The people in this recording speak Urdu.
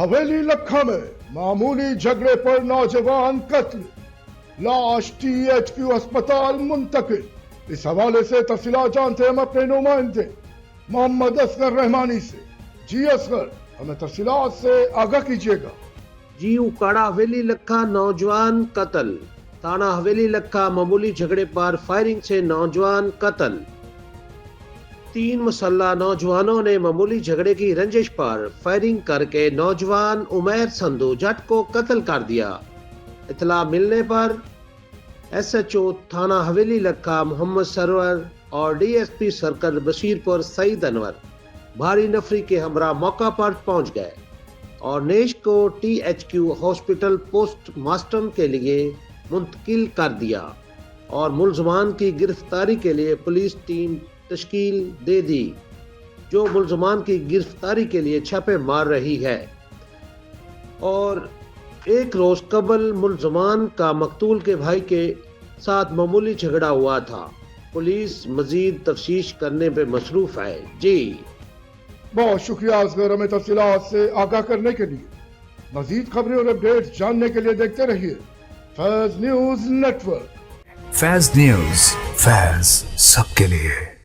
حویلی لکھا میں معمولی جھگڑے پر نوجوان قتل، لاش ٹی ایچ کیو اسپتال منتقل۔ اس حوالے سے تفصیلات جانتے ہیں ہم اپنے نمائندے محمد اصغر رحمانی سے۔ جی اصغر، ہمیں تفصیلات سے آگاہ کیجیے گا۔ جی اکاڑا حویلی لکھا نوجوان قتل۔ تھانہ حویلی لکھا معمولی جھگڑے پر فائرنگ سے نوجوان قتل۔ 3 مسلح نوجوانوں نے معمولی جھگڑے کی رنجش پر فائرنگ کر کے نوجوان عمیر سندھو جٹ کو قتل کر دیا۔ اطلاع ملنے پر ایس ایچ او تھانہ حویلی لکھا محمد سرور اور D S P circle Bashir پور سعید انور بھاری نفری کے ہمراہ موقع پر پہنچ گئے اور نیش کو T H Q hospital post mortem کے لیے منتقل کر دیا اور ملزمان کی گرفتاری کے لیے پولیس ٹیم تشکیل دے دی، جو ملزمان کی گرفتاری کے لیے چھاپے مار رہی ہے۔ اور ایک روز قبل ملزمان کا مقتول کے بھائی کے ساتھ معمولی جھگڑا ہوا تھا۔ پولیس مزید تفتیش کرنے پہ مصروف ہے۔ جی بہت شکریہ اصغر، ہمیں تفصیلات سے آگاہ کرنے کے لیے۔ مزید خبریں اور اپڈیٹ جاننے کے لیے دیکھتے رہیے فیض نیوز نیٹ ورک۔ فیض نیوز، فیض سب کے لیے۔